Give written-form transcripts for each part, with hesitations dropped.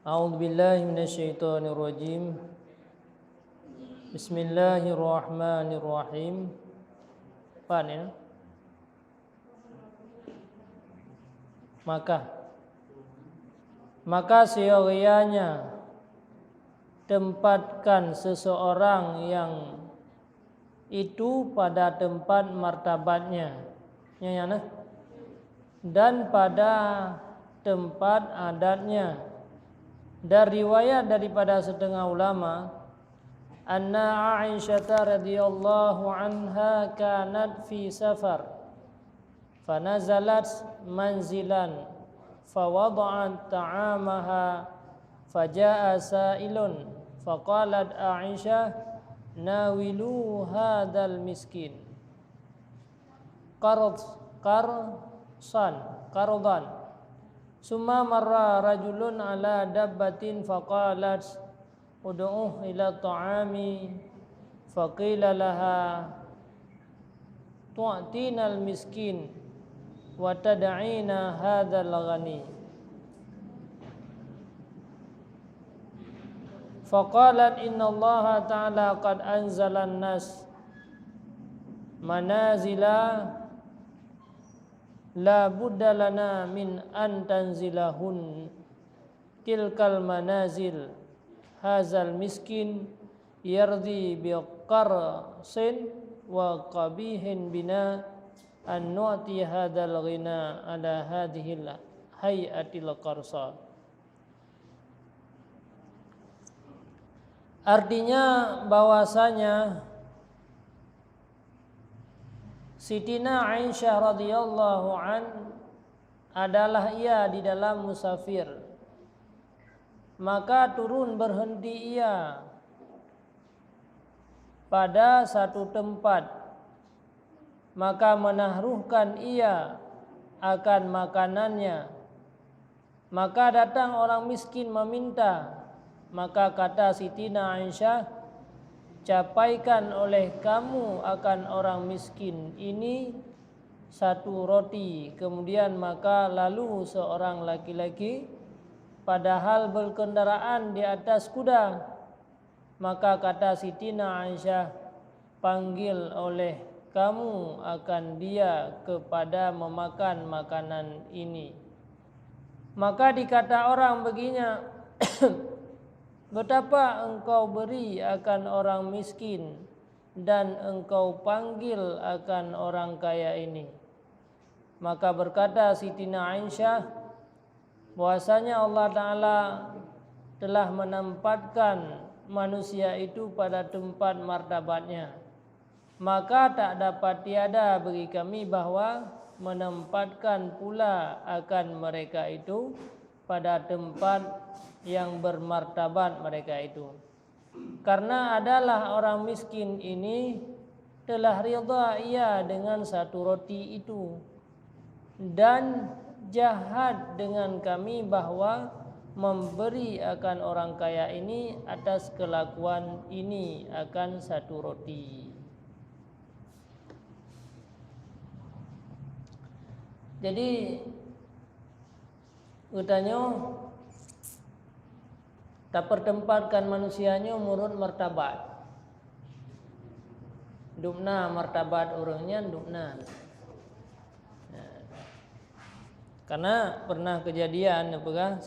A'udzubillahi minasyaitonirrajim. Bismillahirrahmanirrahim. Pan ya. Maka seyogyanya tempatkan seseorang yang itu pada tempat martabatnya dan pada tempat adatnya. Dari riwayat daripada setengah ulama, anna Aisyah radhiyallahu anha kanat fi safar fanazalat manzilan fawada'at ta'amaha faja'a sa'ilun faqalat Aisyah nawilu hadzal miskin qardan summa marra rajulun ala dabbatin faqalat ud'uh ila ta'ami faqila laha tu'tina al-miskin wa tad'ina hadzal ghani faqalat inna Allah ta'ala qad anzala an-nas manazila la budda lana min an tanzilahun tilkal manazil hazal miskin yardi biqarsin wa qabihin bina an nu'ti hadzal ghina ala hadhil hayatil qarsa. Artinya bahwasanya Sitina Aisyah radhiyallahu an adalah ia di dalam musafir. Maka turun berhenti ia pada satu tempat. Maka menaruhkan ia akan makanannya. Maka datang orang miskin meminta. Maka kata Sitina Aisyah, capaikan oleh kamu akan orang miskin ini satu roti. Kemudian maka lalu seorang laki-laki padahal berkendaraan di atas kuda. Maka kata Sitina Aisyah, panggil oleh kamu akan dia kepada memakan makanan ini. Maka dikata orang baginya, betapa engkau beri akan orang miskin dan engkau panggil akan orang kaya ini. Maka berkata Sitina Aisyah, bahwasanya Allah Ta'ala telah menempatkan manusia itu pada tempat martabatnya. Maka tak dapat tiada bagi kami bahwa menempatkan pula akan mereka itu pada tempat yang bermartabat mereka itu. Karena adalah orang miskin ini telah ridha ia dengan satu roti itu, dan jahat dengan kami bahwa memberi akan orang kaya ini atas kelakuan ini akan satu roti. Jadi utanya tak pertempatkan manusianya menurut martabat. Dupna martabat orangnya dupna. Karena pernah kejadian apa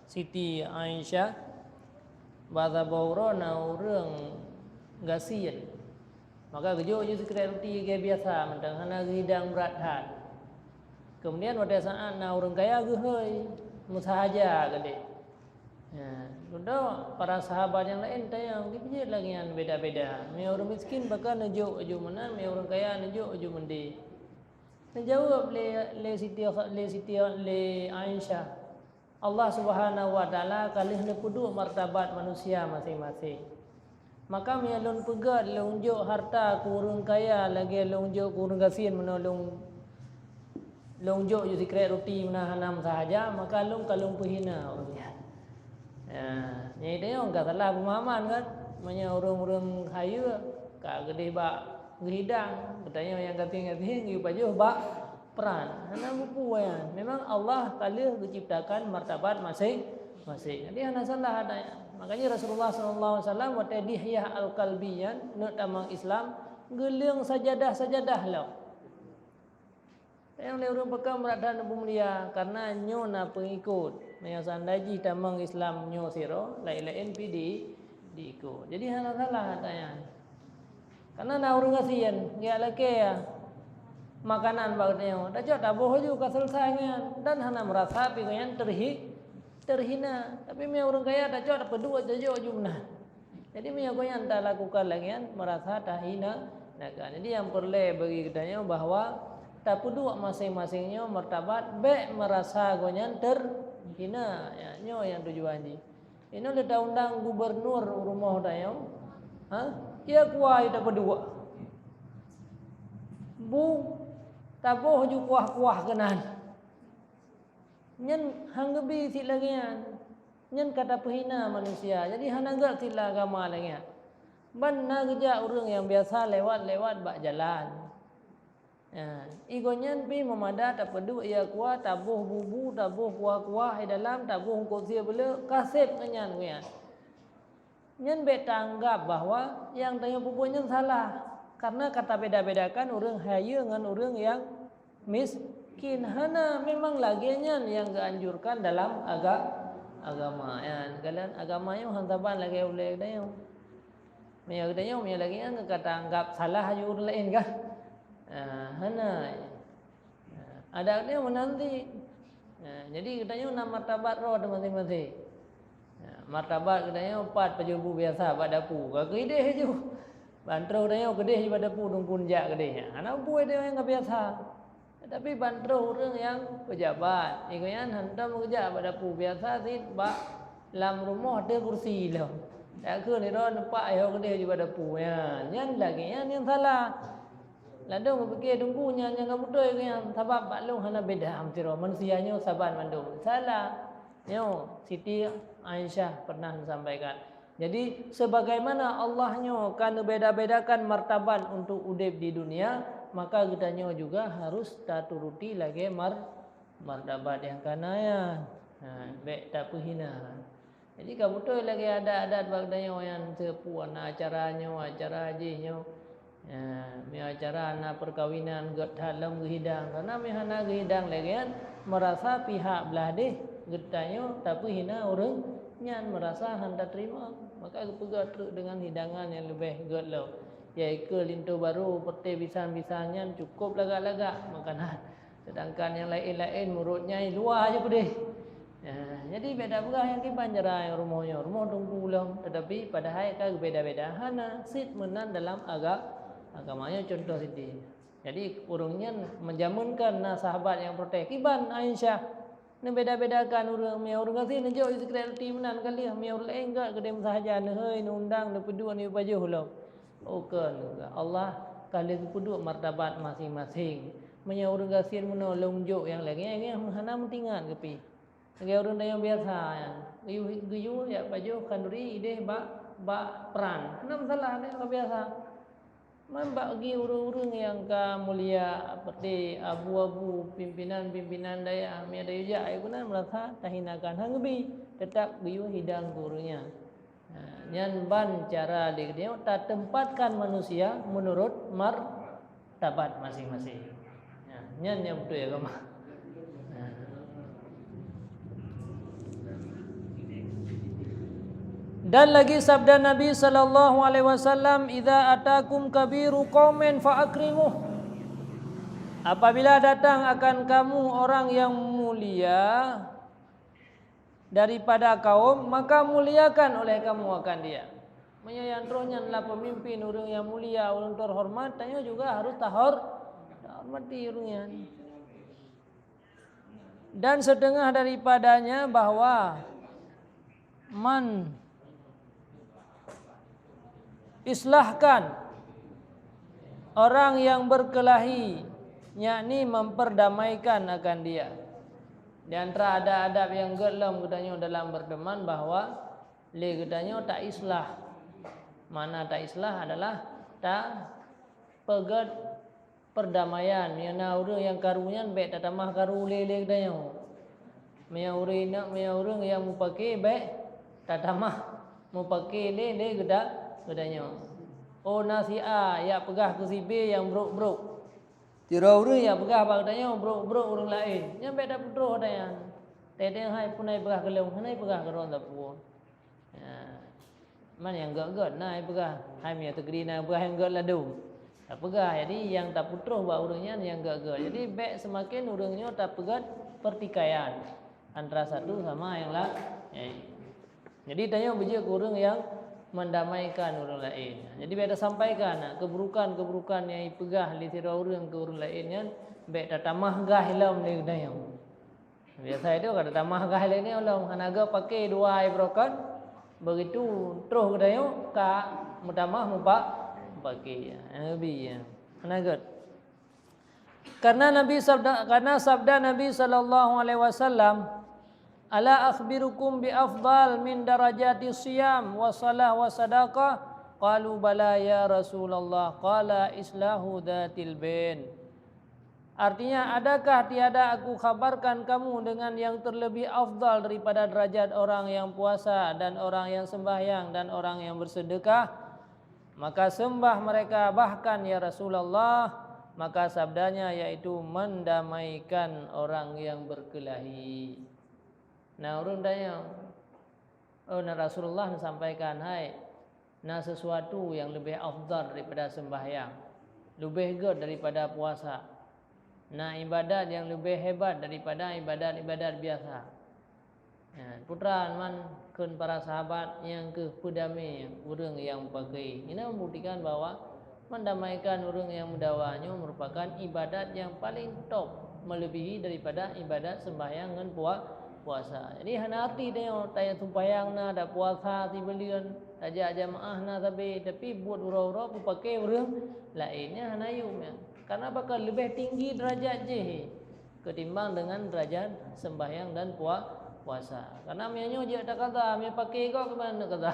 Siti Aisyah bahasa baurona orang gasian. Maka gejo je sekret roti kayak biasa mentang hana hidang berat hat. Kemudian pada saat orang kaya gehoi musahaja gede. Sudah para sahabat yang lain tayang dipijit lagi yang beda-beda. Me orang miskin bakal nejuk mana, me orang kaya nejuk mende. Menjawab le Siti Aisyah, Allah Subhanahu wa taala kalih nepuduk martabat manusia masing-masing. Maka me alun pegat lonjuk harta ku orang kaya lagi lonjuk ku orang gasin menolong lonjuk je sekret roti mana hanam sahaja, maka long kalung pehina orangnya. Ni dia orang kata salah pemahaman kan. Banyak orang-orang kaya kak gede bak gehidang, bertanya yang gating-gating gi pajuh bak peran. Hana buku ya. Memang Allah Taala menciptakan martabat masih. Jadi hana salah ada. Makanya Rasulullah sallallahu alaihi wasallam wa tadhiyah al-qalbiyan nak tamang Islam geling sajadah-sajadah lah. Yang orang pekan berada Nabi mulia karena nyo na pengikut. Yang sandaji tamang Islam nyo siro lain-lain pi diikut. Jadi hana salah tanya. Karena na urang kasihan, dia laki ya makanan bagusnya. Dah jauh dah boh juga selesainya dan hana merasa pikiran terhina. Tapi mi orang kaya dah jauh dah pedua jauh jumlah. Jadi mi aku yang tak lakukan lagi merasa tak hina. Jadi yang perlu bagi kita bahwa tak pedua masing-masingnya martabat be merasa gonyan terhina. Ya, nyo yang tujuan ni. Ini ada undang gubernur rumah dayo. Ia kuah tak berdua. Bu taboh ju kuah-kuah kenan. Nyen hanggebi silagian. Nyen kata penghina manusia. Jadi hanangga sila agama lagi. Ban nagja orang yang biasa lewat-lewat bak jalan. Ya, igonyen pi memada tak peduk ia kuah taboh bubu taboh kuah-kuah di dalam taboh kursi bela kasep kenyan kuyan. Nyen bet tanggap bahwa yang tanya pupunya salah karena kata beda-bedakan orang kaya dengan orang yang miskin. Hana memang lagi nyen yang dianjurkan dalam agama. Ya, kalian agamanya hantaban lagi oleh dayo. Maya dayo maya lagi yang kata anggap salah aja orang lain kan. Hana ada dia menanti. Jadi katanya nama martabat roh masing-masing. Martabat katanya 4 pejubu biasa pada pu. Ka kedeh je. Bantro katanya kedeh je pada pu dungkun jak kedeh. Ana pu dia yang biasa. Tapi bantro orang yang pejabat. Ikoyan hantam kerja pada pu biasa sih bak dalam rumah ada kursi lah. Tak ke ni ro nampak ayo kedeh je pada pu ya. Yang lagi yang salah. Lalu berfikir tunggunya jangan betul yang sebab baklung hana beda amtiro manusianya saban mandum. Salah. Yo Siti Aisyah pernah sampaikan. Jadi sebagaimana Allahnya kan beda-bedakan martabat untuk udip di dunia, maka kitanya juga harus turuti lagi martabat yang kanaya. Baik tak perhina. Jadi kalau betul lagi ada adat bagdanya yang sepuan acaranya, acara hajinya. Mi acara anak perkawinan get dalam gehidang karena mi hana gehidang lagi kan merasa pihak belah deh getanya tapi hina orang nyan merasa hendak terima maka pegat dengan hidangan yang lebih get lo ya ke lintu baru pete bisan-bisannya cukup lagak-lagak makanan sedangkan yang lain-lain murutnya luar aja pedih. Jadi beda belah yang kiban jarai rumahnya rumah tunggu ulang tetapi padahal kan beda-beda hana sit menan dalam agamanya contoh sini. Jadi urungnya menjamunkan sahabat yang protek. Iban Aisyah. Ni beda-bedakan urang mi urang kasi nejo security menan kali mi urang lain enggak gede sahaja heuy undang nu pedua ni baju hulau. Oken Allah kali pedua martabat masing-masing. Menya urang kasi menolong jo yang lagi yang hana mentingan kepi. Lagi urang yang biasa guyu ya baju kanduri ide ba peran. Hana masalah ni biasa. Bagi urang-urang yang mulia seperti abu-abu pimpinan-pimpinan daya mi daya ja ai guna merasa tahinakan hangbi tetap biu hidang gurunya. Nyan ban cara dia tak tempatkan manusia menurut martabat masing-masing. Nyan yang betul ya agama. Dan lagi sabda Nabi sallallahu alaihi wasallam, "Idza atakum kabiru qaumin fa akrimuh." Apabila datang akan kamu orang yang mulia daripada kaum, maka muliakan oleh kamu akan dia. Yang rohnya adalah pemimpin orang yang mulia, orang terhormat, tanya juga harus hormati orangnya. Dan setengah daripadanya bahwa islahkan orang yang berkelahi, yakni memperdamaikan akan dia. Di antara ada adab yang gelam katanya dalam berteman bahwa le katanya tak islah. Mana tak islah adalah tak pegat perdamaian. Yana orang yang karunya baik tak tamah karu le katanya. Maya orang yang mau pakai baik tak tamah mau pakai dia gedanya. Oh nasi A ya pegah ke si B yang brok. Tira orang ya pegah bagdanya brok orang lain. Yang baik dah putra dayan. Tedeng hai punai pegah kelong, hanai pegah keron tapu. Ya. Man yang gak nai pegah. Hai mia tegri na pegah yang gak ladu. Tak pegah. Jadi yang tak putra ba orangnya yang gak. Jadi baik semakin orangnya tak pegah pertikaian antara satu sama yang lain. Jadi tanya biji orang yang mendamaikan orang lain. Jadi beda sampaikan keburukan yang ipegah li tira orang ke orang lain kan baik tak tamah gah hilam ni tanya. Biasa itu kada tamah gah ni ulang hanaga pakai dua ibrokan begitu terus tanya ka mutamah mupa pakai nabi ya. Hanaga karena sabda Nabi sallallahu alaihi wasallam, ala akhbirukum bi afdal min darajati siyam wa salah wa sadaqah? Qalu bala ya Rasulullah. Qala islahu dhatil bain. Artinya, adakah tiada aku khabarkan kamu dengan yang terlebih afdal daripada derajat orang yang puasa dan orang yang sembahyang dan orang yang bersedekah? Maka sembah mereka bahkan ya Rasulullah. Maka sabdanya yaitu mendamaikan orang yang berkelahi. Nah orang tanya, oh nah Rasulullah sampaikan, hai, nah sesuatu yang lebih afdal daripada sembahyang, lebih good daripada puasa. Nah ibadat yang lebih hebat daripada ibadat biasa. Ya, putra man kun para sahabat yang ke pedamai orang yang pakai. Ini membuktikan bahwa mendamaikan orang yang mendawanya merupakan ibadat yang paling top, melebihi daripada ibadat sembahyang dan puasa. Jadi hana arti dia tanya sembahyang na ada puasa ti belian ajak jamaah na tapi buat ura-ura pakai orang lainnya hana yum ya. Karena bakal lebih tinggi derajat je ketimbang dengan derajat sembahyang dan puasa. Karena mianyo je tak kata mi pakai kau ke mana kata.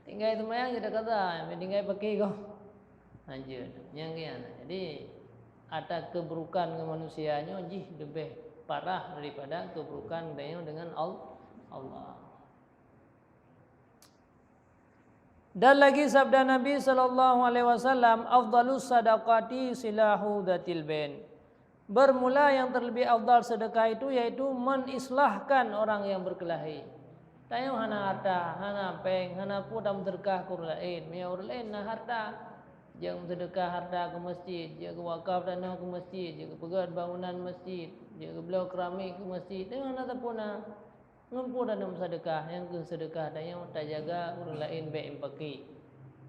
Tinggal sembahyang je tak kata, mi tinggal pakai kau. Anjir, yang kian. Jadi ada keburukan ke manusianya jih lebih parah daripada keburukan dia dengan Allah. Dan lagi sabda Nabi sallallahu alaihi wasallam, afdalus sadaqati silahu dzatil bain. Bermula yang terlebih afdal sedekah itu yaitu menislahkan orang yang berkelahi. Tayo hana harta, hana peng, hana pudam terkah kurlain, mi orang lain na harta. Jangan sedekah harta ke masjid, jangan wakaf tanah ke masjid, jangan pegat bangunan masjid, jangan belau keramik ke masjid. Dengan ada puna ngumpul dalam sedekah yang ke sedekah dan yang tak jaga orang lain baik pakai.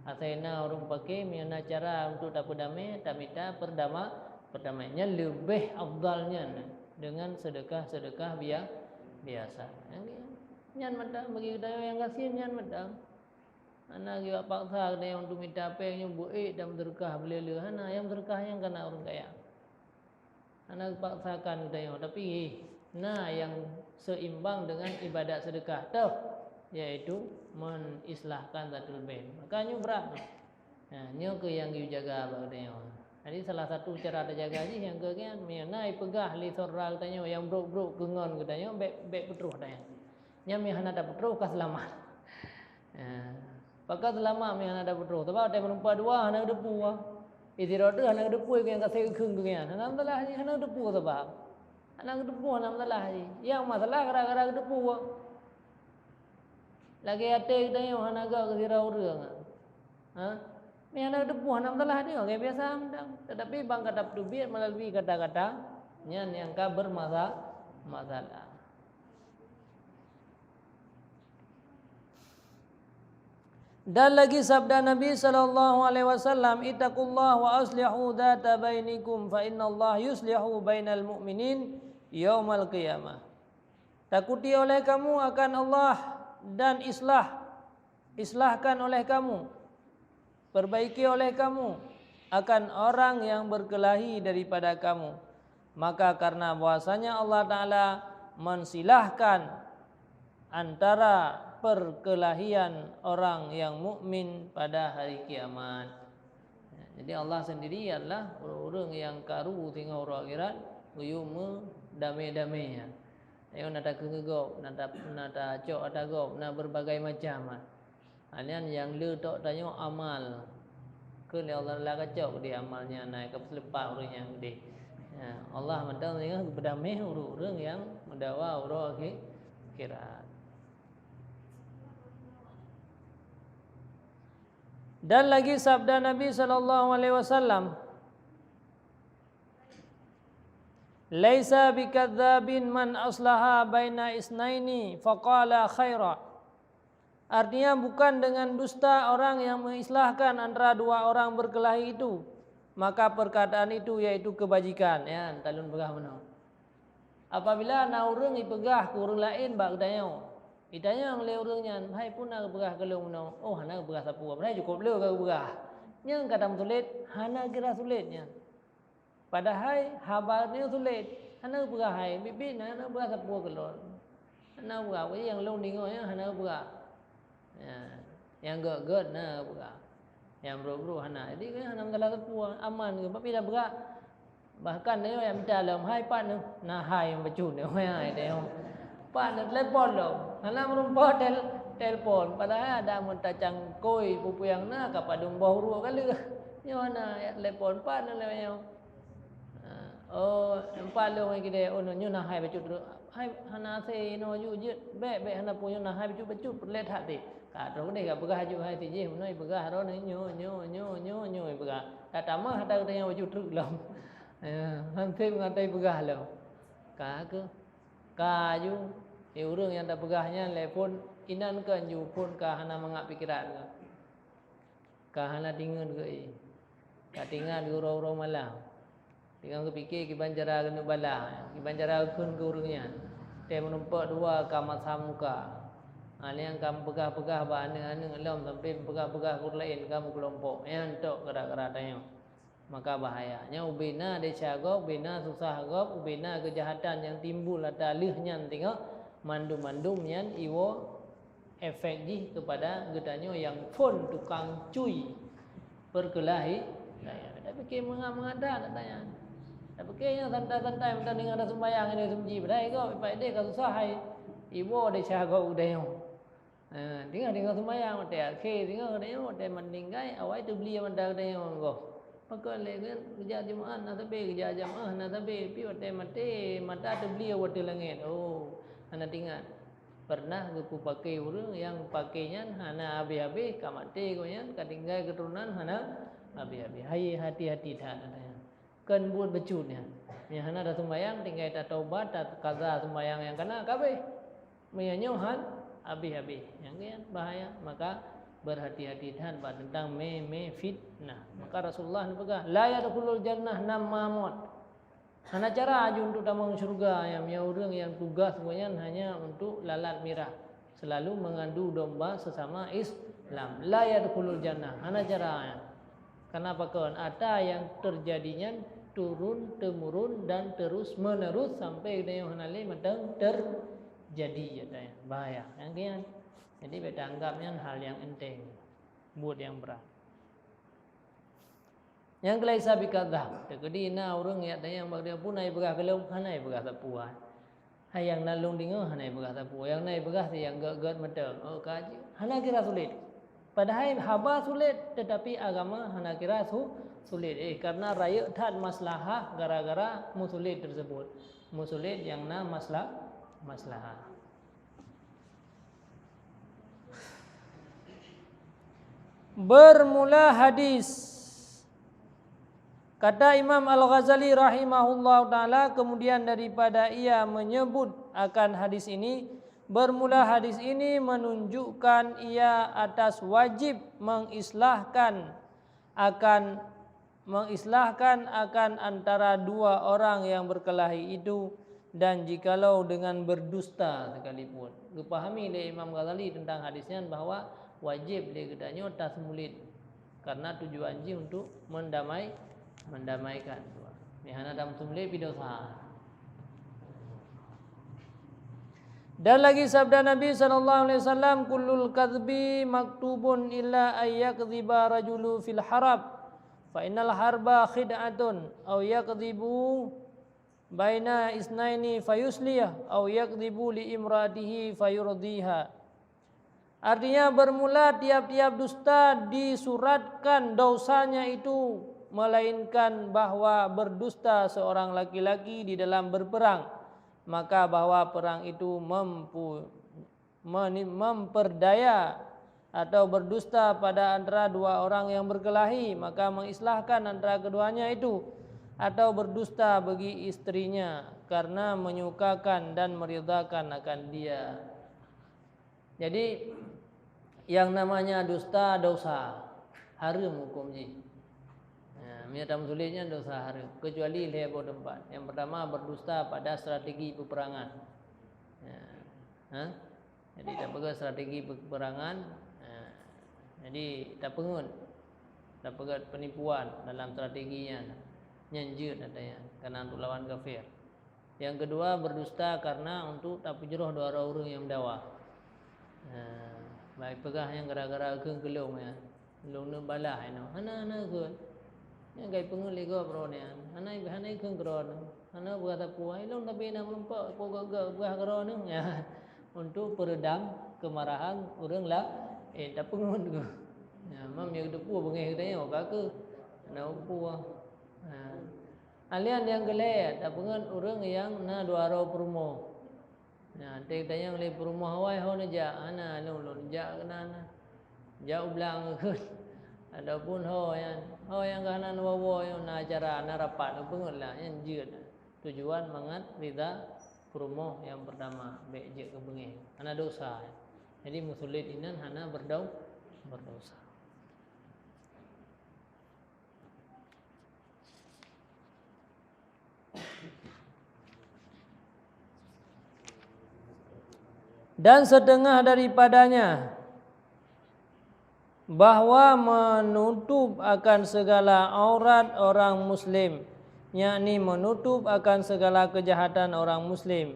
Asalnya orang pakai mana cara untuk dapat damai, tak minta perdamaiannya lebih afdalnya dengan sedekah biasa. Yang madam bagi kita yang kasih yang madam. Anak juga paksa ada yang untuk minta apa yang buat dan berkah beliau hana yang berkah yang kena orang kaya. Anak paksakan kita yang tapi nah yang seimbang dengan ibadat sedekah tu yaitu menislahkan zatul bain. Makanya berat. Nah, nyo ke yang you jaga bagdanya. Jadi salah satu cara ada jaga je yang ke kan menai pegah li soral tanya yang brok gengon katanya baik petruh tanya. Nya mi hana ada petruh ka selamat. Pakat lama mi hana ada petruh. Sebab ada menumpa dua hana depu ah. Istirahat hana depu yang kasih keung keungan. Hana masalah hana depu sebab. Hana depu hana masalah ni. Yang masalah gara-gara depu ah. Lagi ate kita yang hana gak kesirau orang. Ha? Mi hana depu hana masalah dia. Kayak biasa mendang. Tetapi bang kata pedubit melalui kata-kata yang ka bermasalah. Dan lagi sabda Nabi sallallahu alaihi wasallam, ittaqullah wa aslihu dzata bainikum fa innallaha yuslihu bainal mu'minin yaumal qiyamah. Takuti oleh kamu akan Allah dan islahkan oleh kamu, perbaiki oleh kamu akan orang yang berkelahi daripada kamu. Maka karena bahwasanya Allah Taala mensilahkan antara perkelahian orang yang mukmin pada hari kiamat. Jadi Allah sendiri adalah orang yang karu tinggal orang akhirat, uyumu damai-damainya. Ayo nak kegop, nak cok ada gop, nak berbagai macam. Anian yang lu tok tanya amal. Ke Allah la kacau dia amalnya naik ke selepas orang yang gede. Allah mentang dengan berdamai orang yang mendawa orang kira. Dan lagi sabda Nabi sallallahu alaihi wasallam, laisa bikadzabin man aslaha baina isnaini faqala khaira. Artinya bukan dengan dusta orang yang mengislahkan antara dua orang berkelahi itu, maka perkataan itu yaitu kebajikan. Ya, talun pegah mana. Apabila na urang ipegah ku urang lain bak tanya. Ditanya oleh urangnya, "Hai pun nak pegah ke lu mana?" "Oh, hana pegah sapu." "Berai cukup lu ke pegah." Yang kata sulit, hana kira sulitnya. Padahal habarnya sulit. Hana pegah hai, bibi hana pegah sapu ke lu. Hana pegah yang lu ningonya hana pegah. Ya, yang gak na pegah. Yang bro hana. Jadi kan hana salah sapu aman ke tapi dah berak. Bahkan dia yang minta dalam hai pan nah hai yang becun dia hai dia. Pan telepon lo. Hana merumpah telpon. Padahal ada mun tacang koi pupu yang na kapadung bau kali. Yo hana telepon pan le. Oh, empat lo yang kita nyu nah hai becun. Hai hana se no yu je be hana punya nah hai becun perlet hati. Rồi đây gặp bữa ju hai thì gì nói bữa đó nó nhô bữa ta tắm á ta đây nhau chút trước lòng han thêm ngan đây bữa lo cả cứ ka ju hiểu rương yang ta bữa nya telepon inan kan ju pun ka hana mangap pikiran ka hana dingan ke ka tingan guru malam tingan ke pikir ki banjara kena bala ki banjara kun gurunya te menumpak dua kamat samuka. Yang kamu pegah-pegah ane alam sampai pegah-pegah kur lain kamu kelompok yang tok kera-kera tanya. Maka bahayanya ubina decagok, ubina susah gop, ubina kejahatan yang timbul ada lihnya tengok mandum-mandum yang iwo efek ji kepada gedanyo yang pun tukang cuy berkelahi. Tapi ke mengada nak tanya. Tapi ke yang santai-santai mentang dengan ada sembahyang ini semji bedai kau ipai dia ka susah hai. Iwo decagok udayo. Tinggal sembahyang mata akhir tinggal dia mata meninggai awal itu beli mata dia monggo. Maka legan kerja Jumaat nak tapi kerja jamaah nak tapi pi mata tu beli awal langit. Oh, hana tinggal. Pernah aku pakai orang yang pakainya hana habis-habis kamate ko yan katinggai keturunan hana habis-habis. Hai hati-hati dah ada. Kan buat becunnya. Yang hana dah sembahyang tinggal tak taubat tak kaza sembahyang yang kena kabeh. Menyanyohan habis-habis yang kan bahaya maka berhati-hati tentang fitnah. Maka Rasulullah pegah la yadkhulul jannah namamun. Hana cara aju untuk damang surga yang orang yang tugas semuanya hanya untuk lalat mirah, selalu mengadu domba sesama Islam. La yadkhulul jannah. Hana cara. Kenapa kan ada yang terjadinya turun temurun dan terus menerus sampai dia hanale matang jadi ya bahaya yang kian. Jadi beta anggapnya hal yang enteng buat yang berat. Yang kelai sabi kadzab. Jadi na urang ya tanya bag dia punai begah kelong hanai begah tapuan. Hai yang nalung dingo hanai begah tapuan. Yang nai begah si yang gak meteng. Oh kaji. Hana kira sulit. Padahal haba sulit tetapi agama hana kira sulit. Karena raya tad maslahah gara-gara musulit tersebut. Musulit yang na maslahah. Bermula hadis. Kata Imam Al-Ghazali rahimahullah ta'ala, kemudian daripada ia menyebut akan hadis ini, bermula hadis ini menunjukkan ia atas wajib mengislahkan akan antara dua orang yang berkelahi itu, dan jikalau dengan berdusta sekalipun. Dipahami oleh Imam Ghazali tentang hadisnya bahwa wajib dia katanya tasmulid karena tujuan ji untuk mendamaikan. Mihana dam tumle bidosa. Dan lagi sabda Nabi sallallahu alaihi wasallam, kullul kadzbi maktubun illa ayyakdziba rajulu fil harab fa innal harba khid'atun aw yakdzibu baina isnaini fayusliyah au yakdzibu li imratihi fayurdiha. Artinya bermula tiap-tiap dusta disuratkan dosanya itu, melainkan bahwa berdusta seorang laki-laki di dalam berperang, maka bahwa perang itu memperdaya, atau berdusta pada antara dua orang yang berkelahi, maka mengislahkan antara keduanya itu, atau berdusta bagi istrinya karena menyukakan dan meridhakan akan dia. Jadi yang namanya dusta dosa haram hukumnya. Dalam sulitnya dosa haram kecuali lepo tempat. Yang pertama berdusta pada strategi peperangan. Jadi tak pegang strategi peperangan. Jadi tak pengun, tak pegang penipuan dalam strateginya. Nyanjut katanya karena untuk lawan kafir. Yang kedua berdusta karena untuk tak penjeroh dua orang yang mendakwa. Baik pegah yang gara-gara keung kelung ya. Lung nu balah ino. Hana ke. Yang gai pengun lego bro ni. Hana keung kron. Hana berkata puai long tapi nak melompat pokok buah kron ni ya. Untuk peredam kemarahan orang lah tak pengun ke. Ya mam yang depu bengih katanya apa ke. Nak puah. Alian yang gelai tak pengun orang yang na dua orang perumo. Nah, tanya oleh perumah awai ho naja ana lon ja kenana. Ja ublang ke. Adapun ho yang kanan wawo yang na acara na rapat pengulah yang jeut. Tujuan mangat rida perumah yang pertama baik je ke bengih. Ana dosa. Jadi musulit inan hana berdosa. Dan setengah daripadanya bahwa menutup akan segala aurat orang muslim, yakni menutup akan segala kejahatan orang muslim,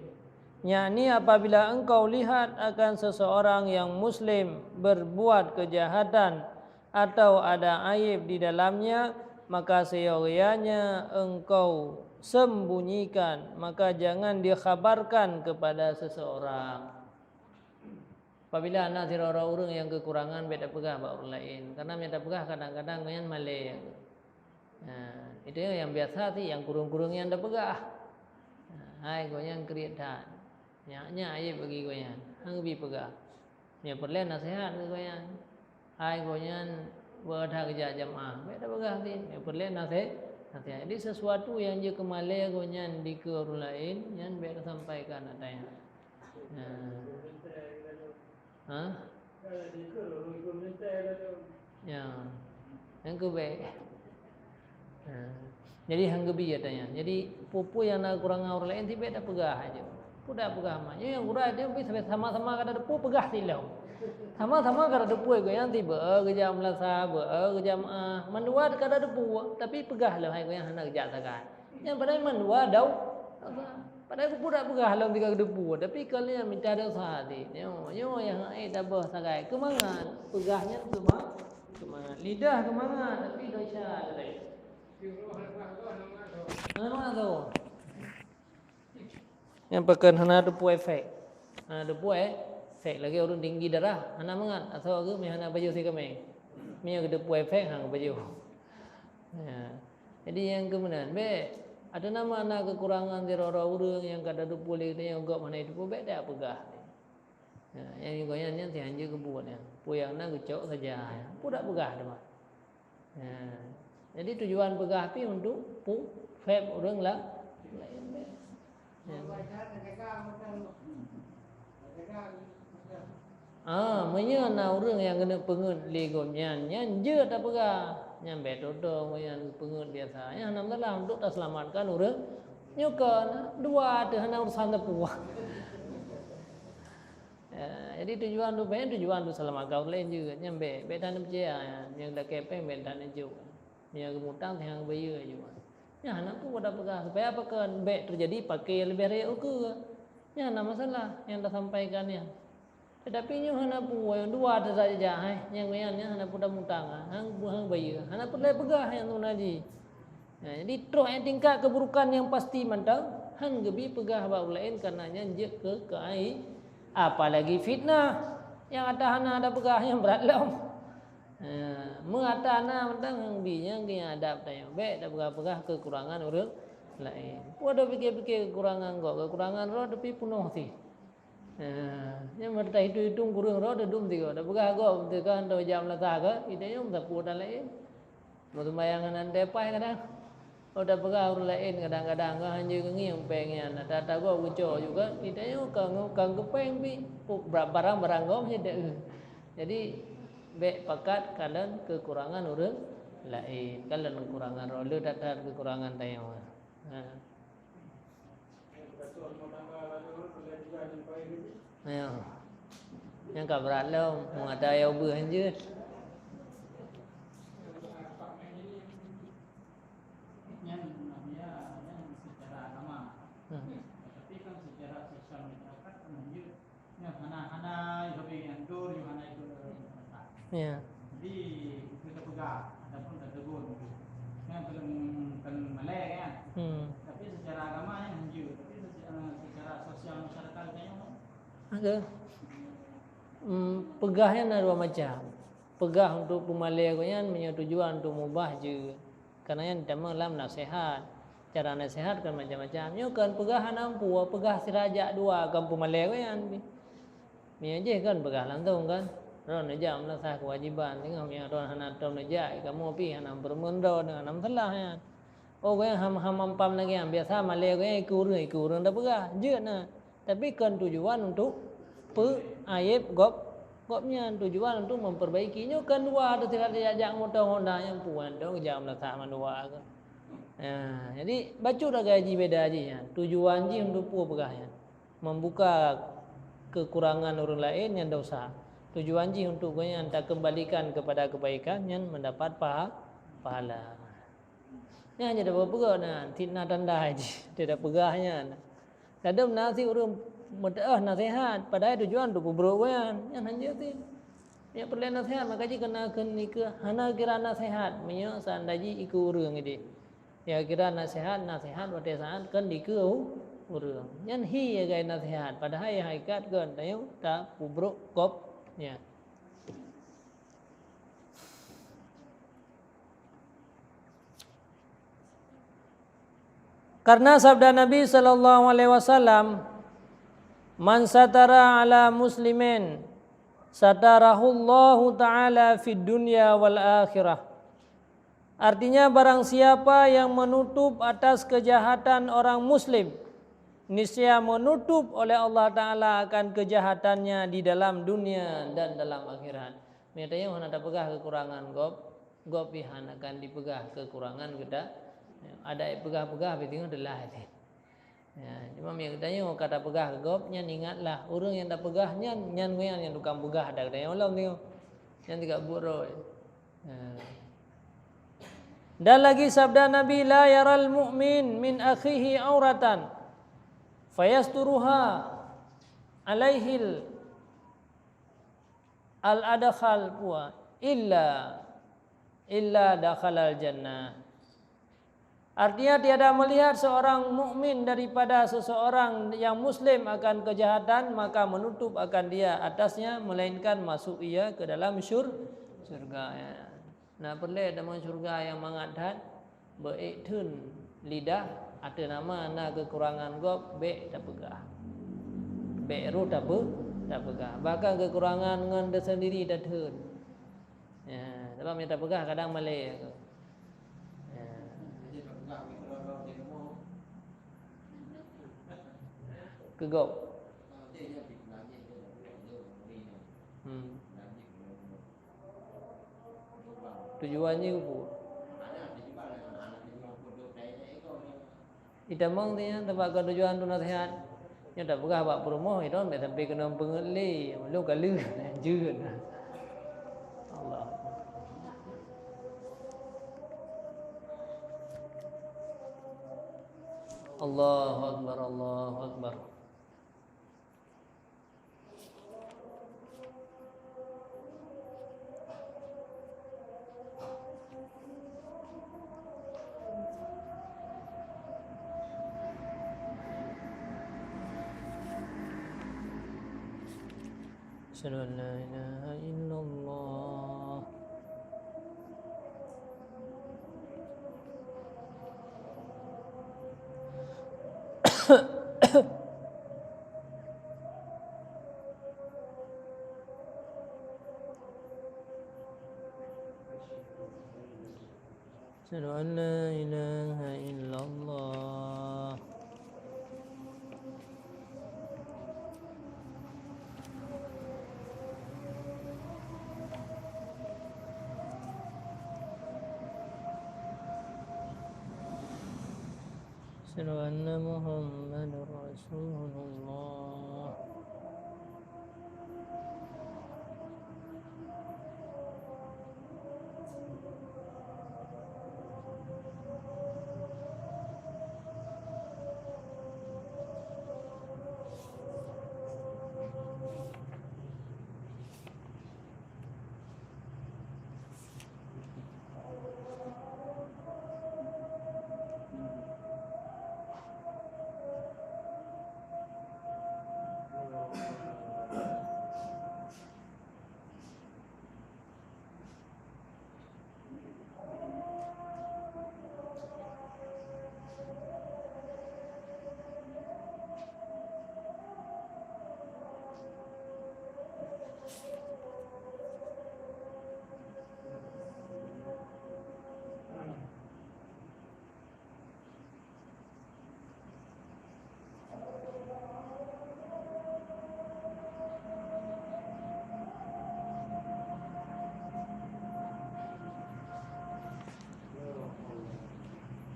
yakni apabila engkau lihat akan seseorang yang muslim berbuat kejahatan atau ada aib di dalamnya, maka seyogyanya engkau sembunyikan, maka jangan dikhabarkan kepada seseorang. Apabila anak orang yang kekurangan beda pegah orang lain, karena beda pegah kadang-kadang yang malay. Itu yang biasa sih, yang kurung-kurung yang dah pegah. Hai goyang kerietan, nya ayat bagi goyang, hang bi pegah. Ya perlu nasihat ke goyang. Hai goyang berdah kerja jamaah, beda pegah sih. Ya perlu nasihat. Jadi sesuatu yang je kemalay goyang di ke orang lain, yang beda sampaikan adanya. Ya, yang kebek. Jadi hanggebi katanya. Jadi pupu yang nak kurang orang lain tiba tak pegah aja. Pudak pegah mah. Yang kurang dia sampai sama-sama kada depu pegah silau. Sama-sama kada depu ke yang tiba kerja melasa, kerja mandua kada depu tapi pegah lah hai yang hendak kerja sakai. Yang padahal mandua dau. Padahal aku pura pegah lang tiga depu, tapi kalian minta dosa hati. Yo yang tak bah sagai. Kemangan pegahnya kemangan lidah kemangan, tapi dosa ada. Mana tu? Yang pekan hana depu efek. Hana depu efek lagi orang tinggi darah. Hana mangan atau aku mi hana baju si kami. Mi aku depu efek hang baju. Ya. Jadi yang kemudian ada nama anak kekurangan di orang-orang yang kada depu lagi yang gak mana itu baik dah pegah. Ya, yang goyangnya si hanja kebuatnya. Puyang nak gecok saja. Pudak pegah dah. Ya. Jadi tujuan pegah pi untuk feb orang lah. Menyana orang yang kena pengut legomnya je tak pegah. Nyampe dodong yang pengut biasa. Yang alhamdulillah untuk tak selamatkan orang nyuka dua ada hana urusan terpuah. Jadi tujuan tu tujuan tu selamatkan orang lain juga. Nyampe betan percaya yang dah kepeng betan juga. Yang kemutang yang bayu juga. Ya anak pun pada pegah supaya apa kan baik terjadi pakai lebih raya ke. Ya ada masalah yang dah sampaikannya. Tetapi nyo hana puai dua ada saja yang goyangnya hana pada mutang hang bayu hana perlu pegah yang tu naji. Jadi terus yang tingkat keburukan yang pasti mantap Han gebi pegah ba lain karenanya je ke ai. Apalagi fitnah yang ada pegahnya berat lom. Mengatana mentang binya dia adab tanya be dak pegah kekurangan urang lain. Pada fikir-fikir kekurangan roh tapi penuh ti. Yang merta hitung kurang roh dah dum tiga. Dah pegah go tekan do jam la ta ke ide yang dah pu dan lain. Mau sembayangan ande pai kadang. Dah pegah urang lain kadang-kadang ke hanya ngiung pengen. Tata go uco juga ide yang kang kepeng pi barang-barang go jadi be pakat kalian kekurangan urang lain. Kalian kekurangan roh lu datar kekurangan tayang. Ya. Yang ka berat lo mengata ya ubah je. Yang secara agama. Tapi kan secara sosial masyarakat yang hana yang dur yang hana itu. Ya. Jadi kita pegang ataupun tertegun. Yang kan malai kan. Tapi secara agama yang hujur. Tapi secara sosial masyarakat yang ada. Pegahnya ada dua macam. Pegah untuk pemalai koyan tujuan untuk mubah je. Karena yang tema dalam nasihat. Cara nasihat kan macam-macam. Nyo kan pegahan ampu, pegah sirajak dua kan pemalai koyan. Ni aje kan pegah langsung kan. Ron aja melaksanakan kewajiban dengan yang ron hana tom aja kamu pi hana bermendo dengan enam salah ya. Oh koyan ham pam lagi yang biasa malai koyan ikut urang dah pegah. Je nah. Tapi kan tujuan untuk aib gopnya tujuan untuk memperbaikinya kan dua ada tidak diajak motor-motor yang puan dong jam lah sama dua ke. Jadi baca dah gaji beda aja ya. Tujuan je untuk pegahnya membuka kekurangan orang lain yang dosa. Tujuan je untuk yang tak kembalikan kepada kebaikan yang mendapat pahala. Yang jadi apa nah fitnah tanda aja tidak pegahnya. Dalam nasi urang nasihat padahal tujuan untuk berbuat yang hanya tu. Ya perlu nasihat maka ji kena nikah hana kira nasihat menyo sandaji iku urang ini. Ya kira nasihat pada saat kan nikah urang. Yang hi ya gai nasihat padahal ya hakikat kan tayo tak pubruk kop ya. Karena sabda Nabi sallallahu alaihi wasallam, "Man satara ala muslimin satarahullahu taala fid dunya wal akhirah." Artinya barang siapa yang menutup atas kejahatan orang muslim, niscaya menutup oleh Allah taala akan kejahatannya di dalam dunia dan dalam akhirat. Metanya mana ada pegah kekurangan gop pihan akan dipegah kekurangan kita. Ada pegah-pegah betul adalah itu. Ya, cuma yang tanya kata pegah gopnya ingatlah orang yang dah pegah nyan yang tukang pegah dah katanya Allah ni. Yang tidak buruk. Dan lagi sabda Nabi la yaral mu'min min akhihi auratan fayasturuha alaihil al-adkhal puwa illa dakhalal jannah. Artinya tiada melihat seorang mukmin daripada seseorang yang muslim akan kejahatan maka menutup akan dia atasnya melainkan masuk ia ke dalam syurga ya. Nah perlu dalam syurga yang mengatakan beitun lidah ada nama na kekurangan gop be tak pegah. Be ru tak pegah. Bahkan kekurangan ngan dia sendiri dah thun. Ya, sebab dia tak pegah kadang malai. Kegop. Tujuannya apa? Itamang dia tempat tujuan tu nasihat. Yang tak pegah buat promo itu sampai sampai kena pengeli, lu kalu jujur. Allah. Allahu akbar, Allahu akbar. أشهد أن لا إله إلا الله. أشهد أن لا إله إلا الله. أشهد أن محمد رسول الله.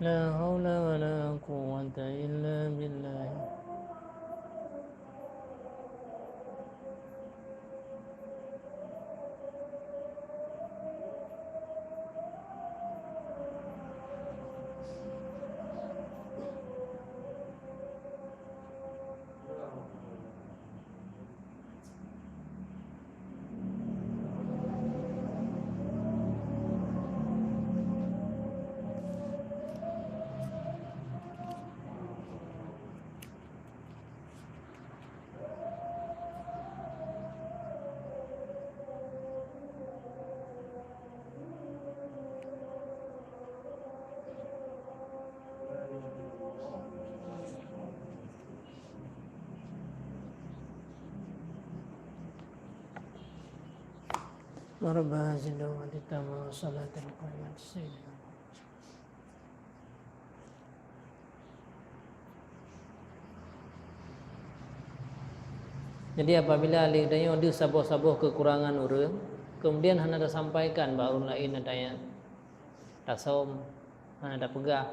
لا حول ولا قوة إلا بالله. ربنا زد وتتم صلاة القيامة سيدنا. Jadi apabila ahli tanya ada sabuh-sabuh kekurangan orang, kemudian hana dah sampaikan baru lain adanya tak som, hana dah pegah.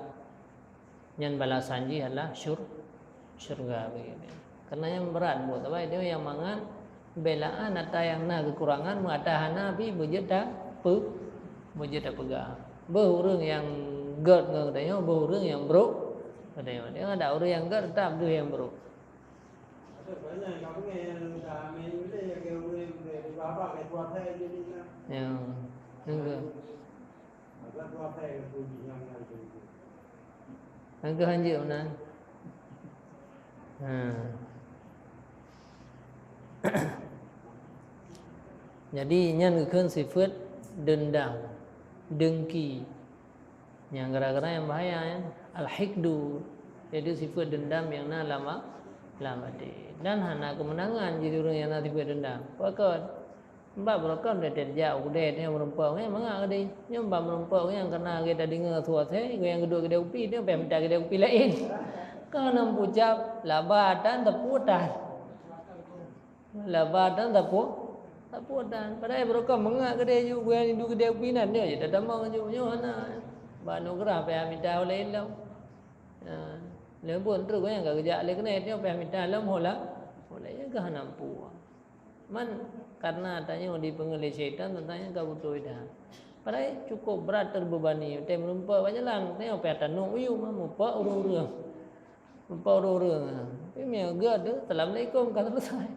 Yang balasan ji adalah syurga begitu. Karena yang berat buat apa dia yang mangan belaan ada yang na kekurangan mengata hana bi bejat dah pegah. Berurang yang gerd ngadanya, berurang yang buruk. Katanya dia ada orang yang gerd tak ada yang buruk. Yang enggak hanjir mana? Jadi nyan sifat dendam, dengki. Yang gara-gara yang bahaya ya, al-hikdu. Jadi sifat dendam yang lama deh. Dan hana kemenangan jadi orang yang nanti berdendam. Pakot, mbak berokam dah terjauh deh yang merempau ni mangak dia. Yang mbak merempau yang kena kita dengar suara yang kedua kita upi dia sampai minta kita upi lain. Karena pucap labatan teputan. Labatan teputan. Padahal berokam mangak dia juga yang hidup kita upinan dia je tak damang juga hana. Banu gerah sampai minta lain lah. Lebon terus yang kerja lek kena dia sampai minta lam hola ya gah nampu. Man karena tanya di pengelih syaitan tentangnya kau betul dah. Padahal cukup berat terbebani. Tem lupa banyalan tengok apa tanuk uyu mampa urang-urang. Mampa urang-urang. Ini agak tu assalamualaikum kata selesai.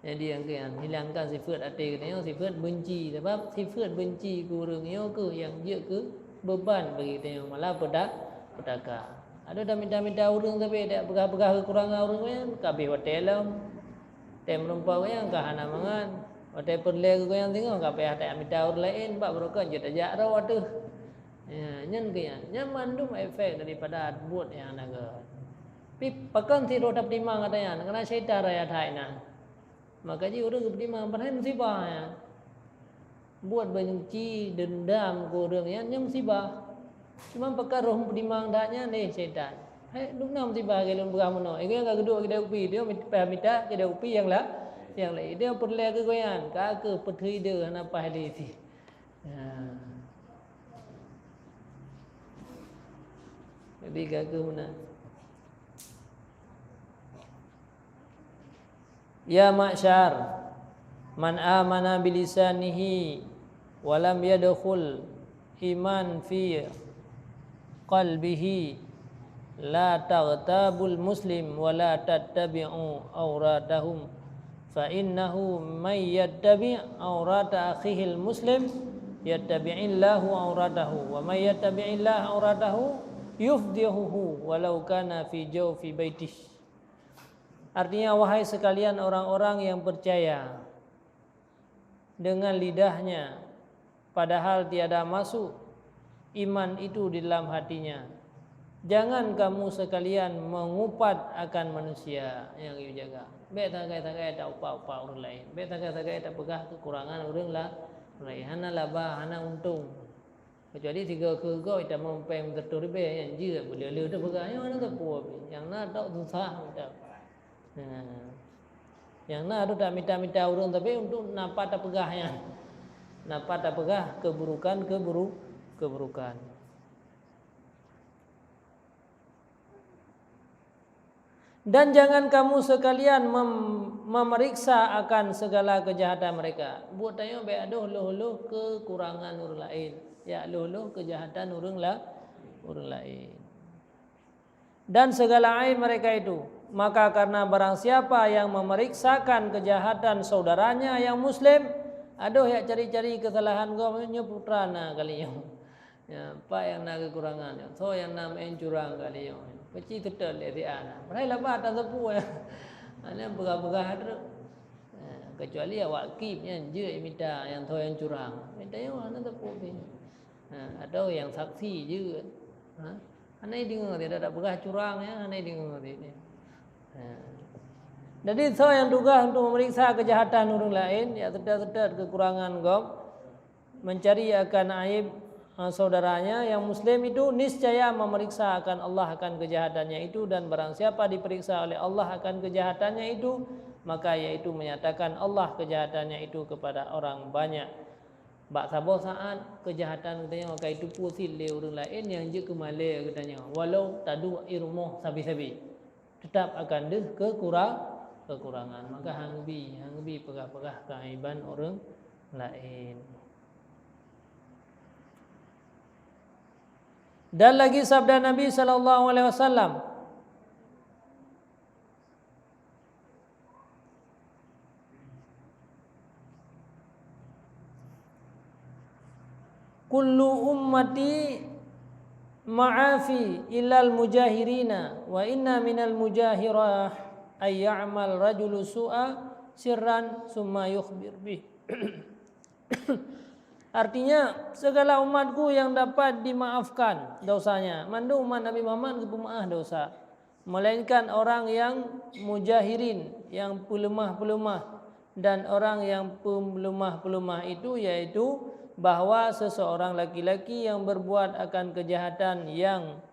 Jadi yang hilangkan sifat hati katanya sifat benci sebab sifat benci ku urang yo ke yang dia ke beban bagi tengok malah pedaka. Ada dah minta-minta orang tapi tak pegah-pegah kekurangan orang kan kabeh hotel lah. Tem rumpau yang ka hana mangan. Otai perle ko yang tengok ka payah tak ambil taur lain bak berokan je tajak raw tu. Ya, nyen ke ya. Nyen mandum efek daripada buat yang naga. Pi pakan ti roda pertimang katanya, kena syaitan raya thaina. Maka ji orang pertimang padahal musibah ya. Buat benci dendam ke orang yang musibah. Cuma perkara roh pertimang daknya ni syaitan. Hai duk nam musibah ke lun berah mono. Ego yang kedua kita upi dia minta kita upi yang lain. Dia perle ke goyan, ka ke petri dia napa hadis. Ya. Jadi ke mana? Ya ma'syar man amana bilisanihi wa lam yadkhul iman fi qalbihi la taghtabul muslim wa la tattabi'u awratahum fa innahu may yattabi' awrata akhihil muslim yattabi'illahu awratahu wa may yattabi'illahu awratahu yufdihuhu walau kana fi jawfi baitihi. Artinya wahai sekalian orang-orang yang percaya dengan lidahnya padahal tiada masuk iman itu di dalam hatinya. Jangan kamu sekalian mengupat akan manusia yang you jaga. Baik tagai-tagai tak upah-upah orang lain. Baik tagai-tagai tak pegah kekurangan orang lain. Hana laba, hana untung. Kecuali tiga kegau kita mempeng terturbe yang je boleh tu pegah yang mana tu puas. Yang nak tak susah macam. Yang nak tu tak minta-minta orang tapi untuk napa tak pegahnya. Napa tak pegah keburukan. Dan jangan kamu sekalian memeriksa akan segala kejahatan mereka. Buat tanya baik aduh loh kekurangan orang lain. Ya loh kejahatan orang lain. Dan segala aib mereka itu. Maka karena barang siapa yang memeriksakan kejahatan saudaranya yang muslim, aduh ya cari-cari kesalahan kau putra na kali yang. Ya, pak yang nak kekurangan, so yang nak main curang kali yang. Kecil tetel dia ana. Padahal apa tak sepu ya. Ana begah-begah tu. Kecuali awak kip yang je minta yang tho yang curang. Minta yang ana sepu ni. Ada yang saksi je. Ana dengar dia tak begah curang ya, ana dengar dia. Jadi so yang tugas untuk memeriksa kejahatan orang lain, ya sedar-sedar kekurangan kau, mencari akan aib saudaranya yang muslim itu niscaya memeriksa akan Allah akan kejahatannya itu, dan barang siapa diperiksa oleh Allah akan kejahatannya itu, maka yaitu menyatakan Allah kejahatannya itu kepada orang banyak. Bak sabar saat kejahatan katanya maka itu pusil le orang lain yang je kemale katanya, walau tadu irmoh sabi-sabi. Tetap akan deh kekurangan. Maka hangbi pegah-pegah keaiban orang lain. Dan lagi sabda Nabi sallallahu alaihi wasallam, kullu ummati ma'afi illal mujahirina wa inna minal mujahirah ay ya'mal rajulu su'a sirran summa yukhbir bih. Artinya segala umatku yang dapat dimaafkan dosanya. Mandu umat Nabi Muhammad ke pemaaf dosa. Melainkan orang yang mujahirin, yang pelemah-pelemah, dan orang yang pelemah-pelemah itu yaitu bahawa seseorang laki-laki yang berbuat akan kejahatan yang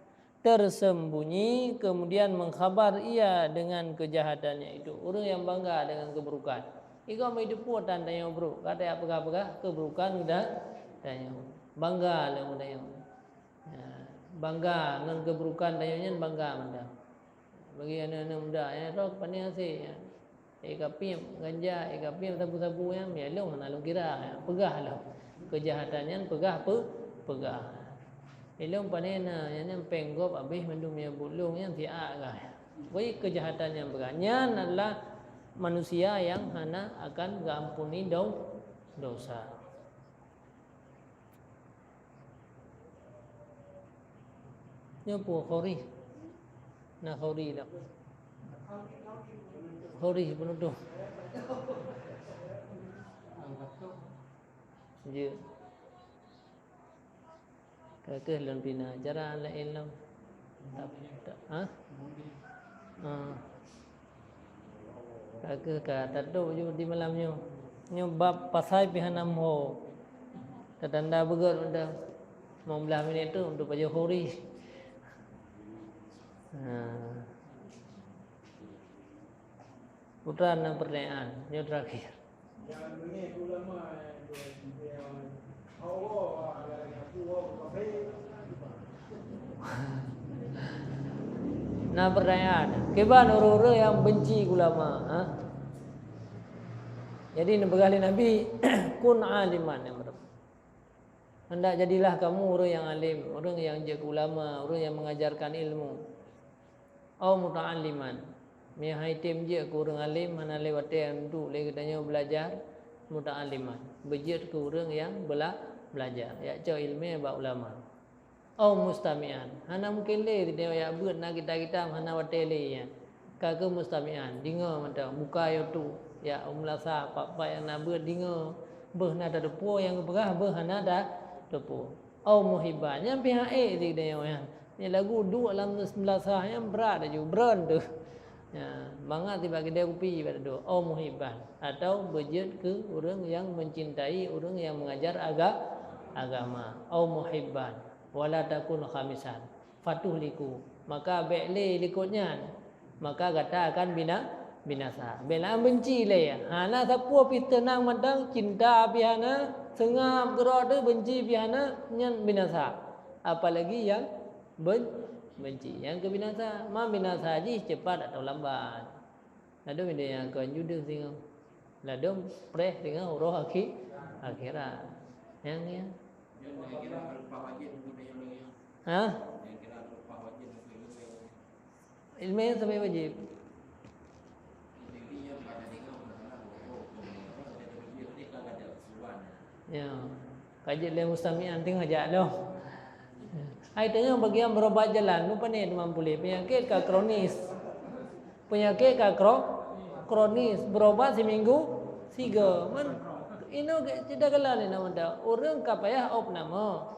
tersembunyi kemudian mengkhabar ia dengan kejahatannya itu. Orang yang bangga dengan keburukan. Ika mai depuat tanya bro, kata apa-apa keburukan udah tanya. Bangga lah tanya. Ya, bangga dengan keburukan tanya bangga menda. Bagi anak-anak muda ya rok pandai sih ya. Ika pim ganja, ika pim sabu-sabu yang melong nak kira ya. Pegah lah. Kejahatannya pegah. Ilmu panena yang penggop habis mendum yang bulung yang tiak kah. Wei kejahatan yang beganya adalah manusia yang hana akan gampuni dosa. Nyopo khori. Nah khori dah. Khori penutup. je kakek lon pina cara lain lam tak ha kakek ka tado je di malamnya nyo bab pasai pihanam ho tanda begot dah mau belah minit tu untuk baca huri. Putaran pertanyaan yang terakhir. Yang ini ulama yang Allah Nah pertanyaan, keban orang-orang yang benci ulama, ha? Jadi nabi Nabi kun aliman yang berapa? Hendak jadilah kamu orang yang alim, orang yang jaga ulama, orang yang mengajarkan ilmu. Au muta'alliman. Mia haitim je ku orang alim mana lewat yang tu le katanya belajar muta'alliman. Bejit ku orang yang belajar, ya co ilmu ba ulama. Au mustami'an. Hana mungkin le dia ya buat nak kita hana watele ya. Kaku mustami'an, dingo mata buka yo tu. Ya umlasa apa yang nak buat dingo. Beh nak ada depo yang berah beh hana ada depo. Au muhibban yang pihak dia ya. Ni lagu dua dalam 19 yang berat aja beran tu. Ya, bangat tiba kedai kopi pada tu. Au muhibban atau bejit ke orang yang mencintai, orang yang mengajar agama. Au muhibban wala takun khamisan fatuhliku maka be'le likutnya maka kata akan binasa bela benci le ya hana sapu pi tenang madang cinta pihana sengap gerak tu benci pihana nyan binasa apalagi yang benci yang ke binasa ma binasa ji cepat atau lambat lado benda yang kan jude singau lado preh dengan roh akhirat yang ya ha? Ilmu sampai wajib. Ya, kaji le mustami'an ting ajak lo. Ai tengah bagian berobat jalan lupa ni demam pulih penyakit ka kronis. Penyakit ka kronis berobat seminggu 3. Man ino tidak kalah ni nama orang ka payah op nama.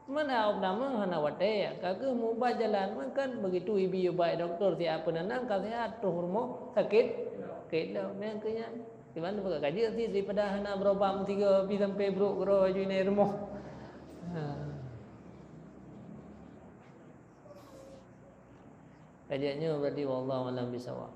Mana opnama hana wate ya kagak mau jalan kan begitu ibu baik doktor siapa nanang kasihat tu hormo sakit dah yang kenya di mana buka kaji sih daripada hana berobat 3 sampai bro gro ju ni rumah kajiannya berarti wallahu alam bisawab.